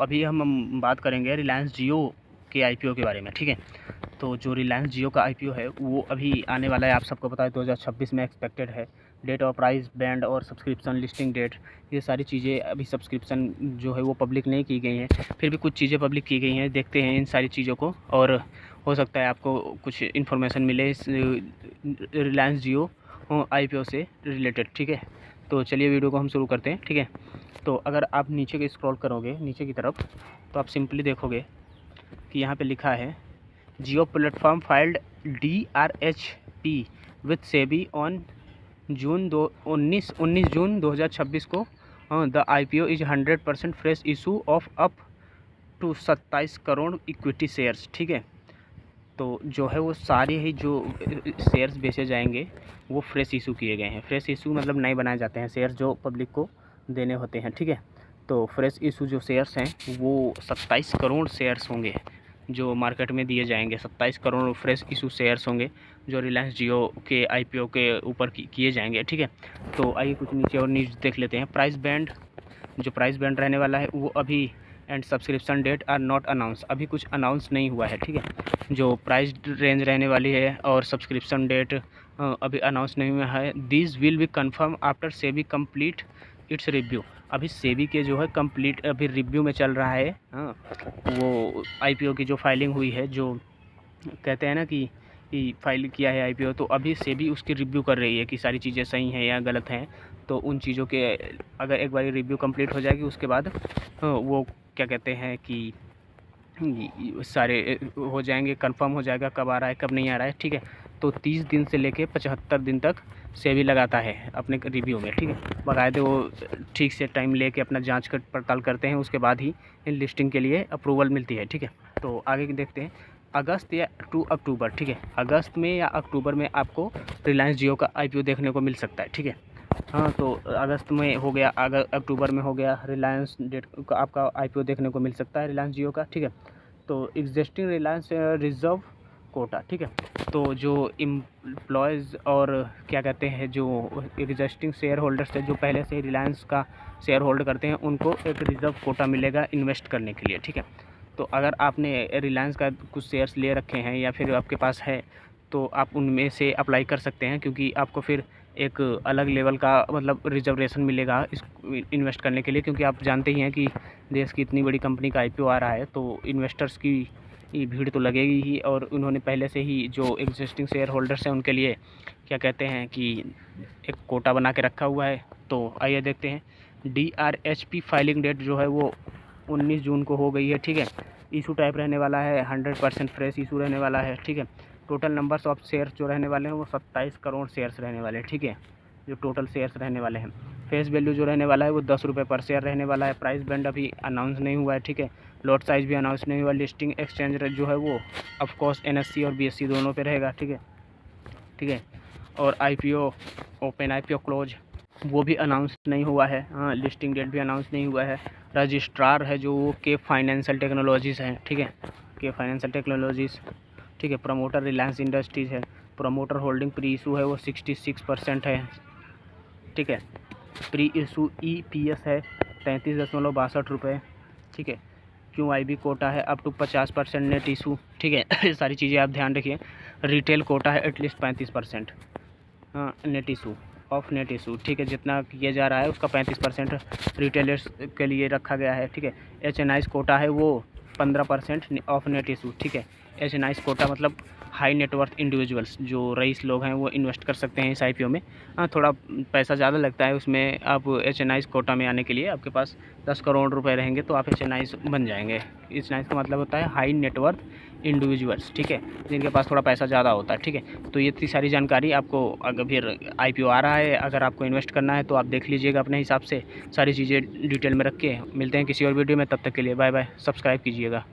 अभी हम बात करेंगे रिलायंस जियो के आईपीओ के बारे में, ठीक है। तो जो रिलायंस जियो का आईपीओ है वो अभी आने वाला है, आप सबको पता है 2026 में एक्सपेक्टेड है। डेट और प्राइस बैंड और सब्सक्रिप्शन लिस्टिंग डेट, ये सारी चीज़ें अभी सब्सक्रिप्शन जो है वो पब्लिक नहीं की गई हैं, फिर भी कुछ चीज़ें पब्लिक की गई हैं। देखते हैं इन सारी चीज़ों को, और हो सकता है आपको कुछ इन्फॉर्मेशन मिले इस रिलायंस जियो आईपीओ से रिलेटेड, ठीक है। तो चलिए वीडियो को हम शुरू करते हैं, ठीक है। तो अगर आप नीचे के स्क्रॉल करोगे नीचे की तरफ, तो आप सिंपली देखोगे कि यहाँ पे लिखा है Jio platform filed DRHP with SEBI on 19 June 2026 को। The IPO is 100% fresh issue of up to 27 crore equity shares, ठीक है। तो जो है वो सारे ही जो शेयर्स बेचे जाएंगे वो फ्रेश इशू किए गए हैं। फ्रेश इशू मतलब नए बनाए जाते हैं शेयर्स जो पब्लिक को देने होते हैं, ठीक है। तो फ्रेश इशू जो शेयर्स हैं वो 27 करोड़ शेयर्स होंगे जो मार्केट में दिए जाएंगे। 27 करोड़ फ्रेश इशू शेयर्स होंगे जो रिलायंस जियो के आईपीओ के ऊपर किए जाएंगे, ठीक है। तो आइए कुछ नीचे और न्यूज़ देख लेते हैं। प्राइस बैंड, जो प्राइस बैंड रहने वाला है वो अभी and subscription date are not announce, अभी कुछ अनाउंस नहीं हुआ है, ठीक है। जो प्राइस रेंज रहने वाली है और सब्सक्रिप्शन डेट अभी अनाउंस नहीं हुआ है। This will be confirm after SEBI complete it's review. अभी सेबी के जो है कंप्लीट अभी रिव्यू में चल रहा है। वो आईपीओ की जो फाइलिंग हुई है, जो कहते हैं ना कि फाइल किया है आईपीओ, तो अभी सेबी उसकी रिव्यू कर रही है कि सारी चीज़ें सही हैं या गलत हैं। तो उन चीज़ों के अगर एक बार रिव्यू कंप्लीट हो जाएगी उसके बाद वो क्या कहते हैं कि सारे हो जाएंगे, कंफर्म हो जाएगा कब आ रहा है कब नहीं आ रहा है, ठीक है। तो 30 दिन से लेके 75 दिन तक सेबी लगाता है अपने रिव्यू में, ठीक है। बाकायदे वो ठीक से टाइम लेके अपना जांच कर पड़ताल करते हैं, उसके बाद ही इन लिस्टिंग के लिए अप्रूवल मिलती है, ठीक है। तो आगे देखते हैं अगस्त या अक्टूबर, ठीक है। अगस्त में या अक्टूबर में आपको रिलायंस जियो का आईपीओ देखने को मिल सकता है, ठीक है। हाँ, तो अगस्त में हो गया, अक्टूबर में हो गया, रिलायंस डेट का आपका आईपीओ देखने को मिल सकता है रिलायंस जियो का, ठीक है। तो एग्जिस्टिंग रिलायंस रिजर्व कोटा, ठीक है। तो जो एम्प्लॉयज़ और क्या कहते हैं जो एग्जिस्टिंग शेयर होल्डर्स है जो पहले से रिलायंस का शेयर होल्ड करते हैं, उनको एक रिजर्व कोटा मिलेगा इन्वेस्ट करने के लिए, ठीक है। तो अगर आपने रिलायंस का कुछ शेयर्स ले रखे हैं या फिर आपके पास है तो आप उनमें से अप्लाई कर सकते हैं, क्योंकि आपको फिर एक अलग लेवल का मतलब रिजर्वेशन मिलेगा इस इन्वेस्ट करने के लिए, क्योंकि आप जानते ही हैं कि देश की इतनी बड़ी कंपनी का आईपीओ आ रहा है तो इन्वेस्टर्स की भीड़ तो लगेगी ही, और उन्होंने पहले से ही जो एग्जिस्टिंग शेयर होल्डर्स हैं उनके लिए क्या कहते हैं कि एक कोटा बना के रखा हुआ है। तो आइए देखते हैं। DRHP फाइलिंग डेट जो है वो 19 जून को हो गई है, ठीक है। इशू टाइप रहने वाला है 100% फ्रेश इशू रहने वाला है, ठीक है। टोटल नंबर्स ऑफ शेयर्स जो रहने वाले हैं वो 27 करोड़ शेयर्स रहने वाले हैं, ठीक है। जो टोटल शेयर्स रहने वाले हैं, फेस वैल्यू जो रहने वाला है वो 10 रुपये पर शेयर रहने वाला है। प्राइस बैंड अभी अनाउंस नहीं हुआ है, ठीक है। लॉट साइज़ भी अनाउंस नहीं हुआ। लिस्टिंग एक्सचेंज रेट जो है वो ऑफकोर्स NSE और BSE दोनों पे रहेगा, ठीक है, ठीक है। और आईपीओ ओपन आईपीओ क्लोज वो भी अनाउंस नहीं हुआ है। हाँ, लिस्टिंग डेट भी अनाउंस नहीं हुआ है। रजिस्ट्रार है जो वो के फाइनेंशियल टेक्नोलॉजीज़ हैं, ठीक है, के फाइनेंशियल टेक्नोलॉजीज़, ठीक है। प्रमोटर रिलायंस इंडस्ट्रीज़ है। प्रमोटर होल्डिंग प्री इशू है वो 66% है, ठीक है। प्री इशू EPS है 33.62 रुपये, ठीक है। QIB कोटा है अप टू 50% नेट इशू, ठीक है। ये सारी चीज़ें आप ध्यान रखिए। रिटेल कोटा है एटलीस्ट 35%, हाँ, net issue of net issue, ठीक है। जितना किया जा रहा है उसका 35% रिटेलर्स के लिए रखा गया है, ठीक है। HNI कोटा है वो 15% ऑफ नेट इशू, ठीक है। HNI कोटा मतलब हाई नेटवर्थ इंडिविजुअल्स, जो रईस लोग हैं वो इन्वेस्ट कर सकते हैं इस आईपीओ में। हाँ, थोड़ा पैसा ज़्यादा लगता है उसमें। आप HNI कोटा में आने के लिए आपके पास 10 करोड़ रुपए रहेंगे तो आप HNI बन जाएंगे। HNI का मतलब होता है हाई नेटवर्थ इंडिविजुअल्स, ठीक है, जिनके पास थोड़ा पैसा ज़्यादा होता है, ठीक है। तो ये इतनी सारी जानकारी आपको, अगर फिर आईपीओ आ रहा है, अगर आपको इन्वेस्ट करना है तो आप देख लीजिएगा अपने हिसाब से, सारी चीज़ें डिटेल में रख के। मिलते हैं किसी और वीडियो में, तब तक के लिए बाय बाय। सब्सक्राइब कीजिएगा।